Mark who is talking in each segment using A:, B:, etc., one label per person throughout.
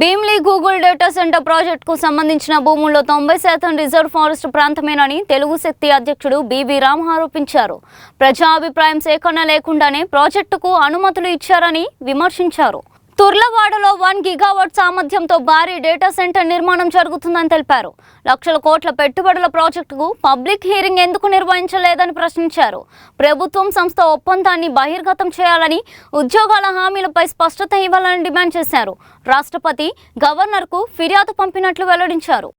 A: Bhimli Google data centre ప్రాజెక్టుకు సంబంధించిన భూముల్లో 90% రిజర్వ్ ఫారెస్ట్ ప్రాంతమేనని తెలుగు శక్తి అధ్యక్షుడు బివి రామ్ ఆరోపించారు. ప్రజా అభిప్రాయం సేకరణ లేకుండానే ప్రాజెక్టుకు అనుమతులు ఇచ్చారని విమర్శించారు. తుర్లవాడలో 1 గిగావాట్ సామర్థ్యంతో భారీ డేటా సెంటర్ నిర్మాణం జరుగుతుందని తెలిపారు. లక్షల కోట్ల పెట్టుబడుల ప్రాజెక్టుకు పబ్లిక్ హీరింగ్ ఎందుకు నిర్వహించలేదని ప్రశ్నించారు. ప్రభుత్వం సంస్థ ఒప్పందాన్ని బహిర్గతం చేయాలని, ఉద్యోగాల హామీలపై స్పష్టత ఇవ్వాలని డిమాండ్ చేశారు. రాష్ట్రపతి గవర్నర్కు ఫిర్యాదు పంపినట్లు వెల్లడించారు.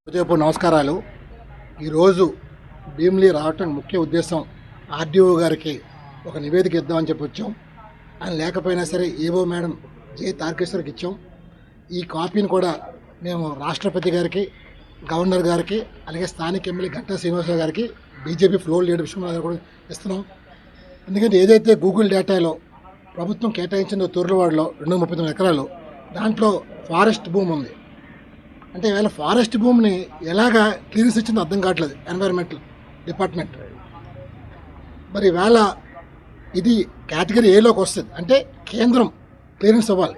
B: నమస్కారాలు. ఈరోజు భీమ్లీ రావటం ముఖ్య ఉద్దేశం ఆర్డీఓ గారికి ఒక నివేదిక ఇద్దామని చెప్పి వచ్చాం. ఆయన లేకపోయినా సరే ఏవో మేడం జే తారకేశ్వర్కి ఇచ్చాం. ఈ కాపీని కూడా మేము రాష్ట్రపతి గారికి, గవర్నర్ గారికి, అలాగే స్థానిక ఎమ్మెల్యే గంటా శ్రీనివాసరావు గారికి, బీజేపీ ఫ్లోర్ లీడర్ విశ్వనాథ్ కూడా ఇస్తున్నాం. ఎందుకంటే ఏదైతే గూగుల్ డేటాలో ప్రభుత్వం కేటాయించిందో తుర్లవాడలో 239 ఎకరాలు, దాంట్లో ఫారెస్ట్ భూమి ఉంది. అంటే ఈవేళ ఫారెస్ట్ భూమిని ఎలాగా క్లియరెన్స్ ఇచ్చిందో అర్థం కావట్లేదు ఎన్వైరన్మెంటల్ డిపార్ట్మెంట్. మరి ఈవేళ ఇది కేటగిరీ ఏలోకి వస్తుంది, అంటే కేంద్రం క్లియరెన్స్ ఇవ్వాలి.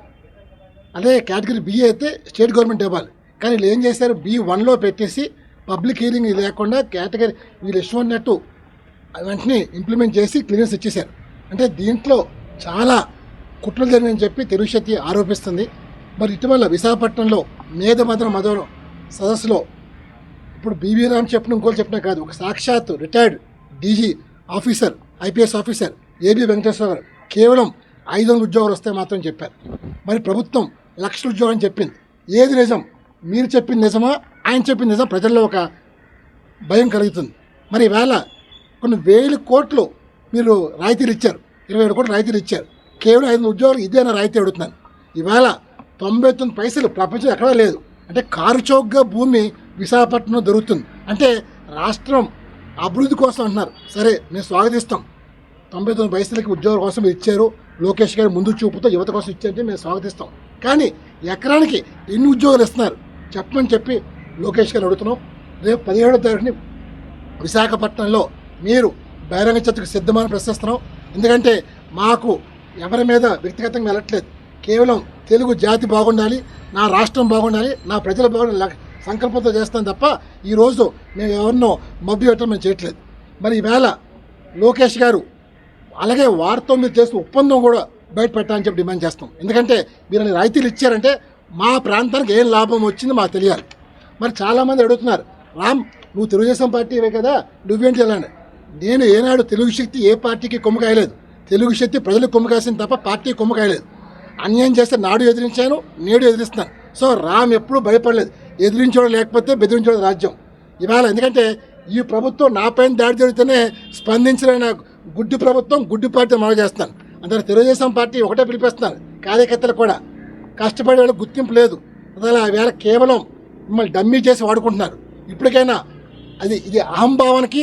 B: అదే కేటగిరీ బి అయితే స్టేట్ గవర్నమెంట్ ఇవ్వాలి. కానీ వీళ్ళు ఏం చేశారు, B1లో పెట్టేసి పబ్లిక్ హీరింగ్ లేకుండా కేటగిరీ వీళ్ళు ఇష్టమన్నట్టు వెంటనే ఇంప్లిమెంట్ చేసి క్లియరెన్స్ ఇచ్చేశారు. అంటే దీంట్లో చాలా కుట్రలు జరిగిందని చెప్పి తెలుగు శక్తి ఆరోపిస్తుంది. మరి ఇటీవల విశాఖపట్నంలో మధుర సదస్సులో ఇప్పుడు బివి రామ్ చెప్పిన ఇంకోటి చెప్పినా కాదు, ఒక సాక్షాత్ retired DG officer, IPS officer AB Venkateswara గారు కేవలం 500 ఉద్యోగాలు వస్తాయి మాత్రం చెప్పారు. మరి ప్రభుత్వం లక్షల ఉద్యోగాలు చెప్పింది. ఏది నిజం? మీరు చెప్పింది నిజమా, ఆయన చెప్పింది నిజం? ప్రజల్లో ఒక భయం కలుగుతుంది. మరి ఈవేళ కొన్ని వేల కోట్లు మీరు రాయితీలు ఇచ్చారు, 27 కోట్లు రాయితీలు ఇచ్చారు. కేవలం 500 ఉద్యోగాలు ఇదేనా రాయితీ అడుగుతున్నాను. ఈవేళ 99 పైసలు ప్రపంచం ఎక్కడా లేదు. అంటే కారు చౌకగా భూమి విశాఖపట్నంలో దొరుకుతుంది. అంటే రాష్ట్రం అభివృద్ధి కోసం అంటున్నారు. సరే, మేము స్వాగతిస్తాం. 99 పైసలకి ఉద్యోగాల కోసం ఇచ్చారు. లోకేష్ గారు ముందు చూపుతో యువత కోసం ఇచ్చారంటే మేము స్వాగతిస్తాం. కానీ ఎకరానికి ఎన్ని ఉద్యోగాలు ఇస్తున్నారు చెప్పమని చెప్పి లోకేష్ గారు అడుగుతున్నాం. రేపు 17వ తారీఖుని విశాఖపట్నంలో మీరు బహిరంగ చర్చకు సిద్ధమని ప్రశ్నిస్తున్నాం. ఎందుకంటే మాకు ఎవరి మీద వ్యక్తిగతంగా వెళ్ళట్లేదు. కేవలం తెలుగు జాతి బాగుండాలి, నా రాష్ట్రం బాగుండాలి, నా ప్రజలు బాగుండాలి సంకల్పంతో చేస్తాం తప్ప ఈరోజు మేము ఎవరినో మభ్య పెట్టడం మేము చేయట్లేదు. మరి ఈవేళ లోకేష్ గారు అలాగే వారితో మీరు చేసిన ఒప్పందం కూడా బయట పెట్టాలని చెప్పి డిమాండ్ చేస్తాం. ఎందుకంటే మీరు అన్ని రాయితీలు ఇచ్చారంటే మా ప్రాంతానికి ఏం లాభం వచ్చిందో మాకు తెలియాలి. మరి చాలామంది అడుగుతున్నారు, రామ్ నువ్వు తెలుగుదేశం పార్టీవే కదా, నువ్వేంటి వెళ్ళండి. నేను ఏనాడు తెలుగు శక్తి ఏ పార్టీకి కొమ్ము కాయలేదు. తెలుగు శక్తి ప్రజలకు కొమ్ము కాసింది తప్ప పార్టీ కొమ్ము కాయలేదు. అన్యాయం చేస్తే నాడు ఎదిరించాను, నేడు ఎదిరిస్తున్నాను. సో రామ్ ఎప్పుడూ భయపడలేదు. ఎదిరించడం లేకపోతే బెదిరించడం రాజ్యం ఇవాళ. ఎందుకంటే ఈ ప్రభుత్వం నాపైన దాడి జరిగితేనే స్పందించిన గుడ్డి ప్రభుత్వం, గుడ్డి పార్టీ మనం చేస్తున్నాను. అందుకని తెలుగుదేశం పార్టీ ఒకటే పిలిపిస్తున్నారు, కార్యకర్తలు కూడా కష్టపడే వాళ్ళకి గుర్తింపు లేదు. అందువల్ల వేళ కేవలం మిమ్మల్ని డమ్మీ చేసి వాడుకుంటున్నారు. ఇప్పటికైనా ఇది అహంభావానికి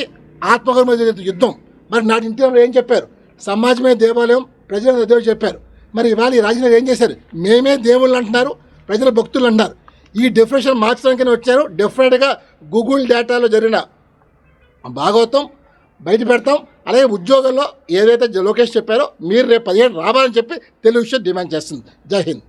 B: ఆత్మగౌరవ యుద్ధం. మరి నాటి ఇంటి ఏం చెప్పారు, సమాజమే దేవాలయం, ప్రజల దేవుడు చెప్పారు. మరి ఇవాళ ఈ రాజకీయాలు ఏం చేశారు, మేమే దేవుళ్ళు అంటున్నారు, ప్రజల భక్తులు అంటున్నారు. ఈ డెఫినేషన్ మార్చడానికైనా వచ్చారు. డెఫినెట్గా గూగుల్ డేటాలో జరిగిన భాగవతం బయట పెడతాం. అలాగే ఉద్యోగాల్లో ఏదైతే లోకేష్ చెప్పారో మీరు రేపు 15 రావాలని చెప్పి తెలుగు విషయం డిమాండ్ చేస్తుంది. జై హింద్.